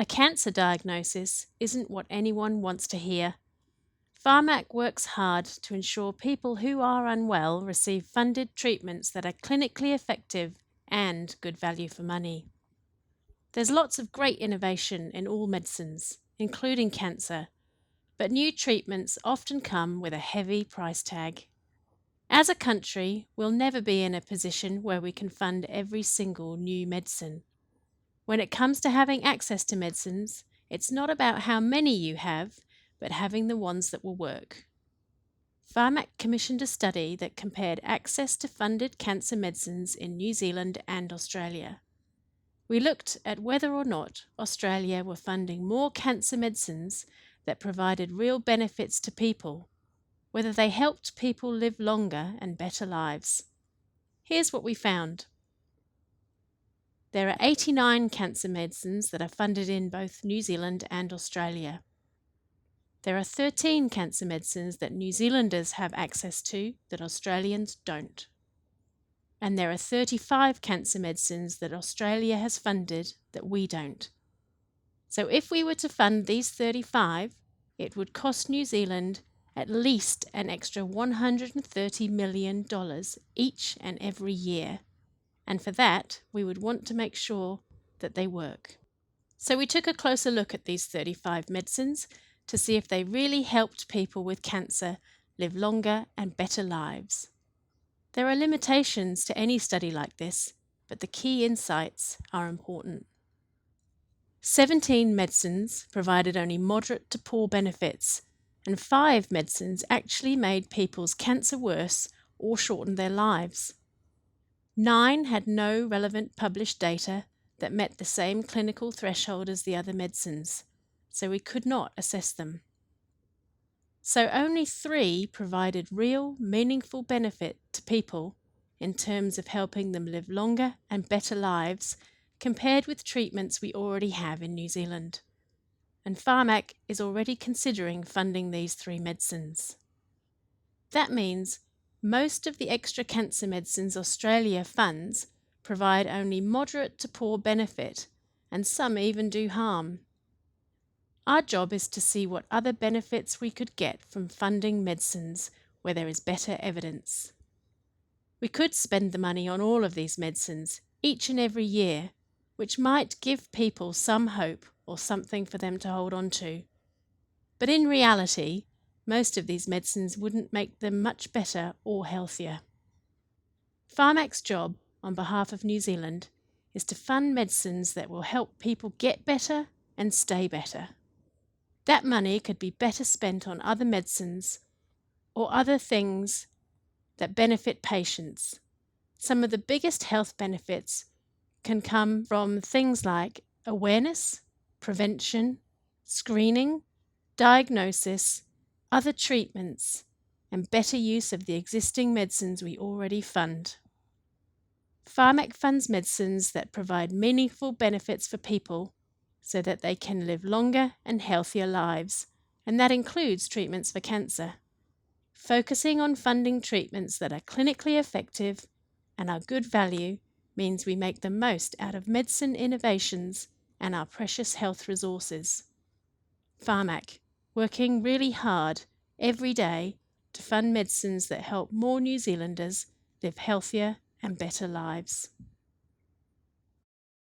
A cancer diagnosis isn't what anyone wants to hear. PHARMAC works hard to ensure people who are unwell receive funded treatments that are clinically effective and good value for money. There's lots of great innovation in all medicines, including cancer, but new treatments often come with a heavy price tag. As a country, we'll never be in a position where we can fund every single new medicine. When it comes to having access to medicines, it's not about how many you have, but having the ones that will work. PHARMAC commissioned a study that compared access to funded cancer medicines in New Zealand and Australia. We looked at whether or not Australia were funding more cancer medicines that provided real benefits to people, whether they helped people live longer and better lives. Here's what we found. There are 89 cancer medicines that are funded in both New Zealand and Australia. There are 13 cancer medicines that New Zealanders have access to that Australians don't. And there are 35 cancer medicines that Australia has funded that we don't. So if we were to fund these 35, it would cost New Zealand at least an extra $130 million each and every year. And for that, we would want to make sure that they work. So we took a closer look at these 35 medicines to see if they really helped people with cancer live longer and better lives. There are limitations to any study like this, but the key insights are important. 17 medicines provided only moderate to poor benefits, and 5 medicines actually made people's cancer worse or shortened their lives. 9 had no relevant published data that met the same clinical threshold as the other medicines, so we could not assess them. So only 3 provided real, meaningful benefit to people in terms of helping them live longer and better lives compared with treatments we already have in New Zealand. And PHARMAC is already considering funding these 3 medicines. That means most of the extra cancer medicines Australia funds provide only moderate to poor benefit, and some even do harm. Our job is to see what other benefits we could get from funding medicines where there is better evidence. We could spend the money on all of these medicines each and every year, which might give people some hope or something for them to hold on to. But in reality, most of these medicines wouldn't make them much better or healthier. PHARMAC's job, on behalf of New Zealand, is to fund medicines that will help people get better and stay better. That money could be better spent on other medicines or other things that benefit patients. Some of the biggest health benefits can come from things like awareness, prevention, screening, diagnosis, other treatments, and better use of the existing medicines we already fund. PHARMAC funds medicines that provide meaningful benefits for people so that they can live longer and healthier lives, and that includes treatments for cancer. Focusing on funding treatments that are clinically effective and are good value means we make the most out of medicine innovations and our precious health resources. PHARMAC, working really hard every day to fund medicines that help more New Zealanders live healthier and better lives.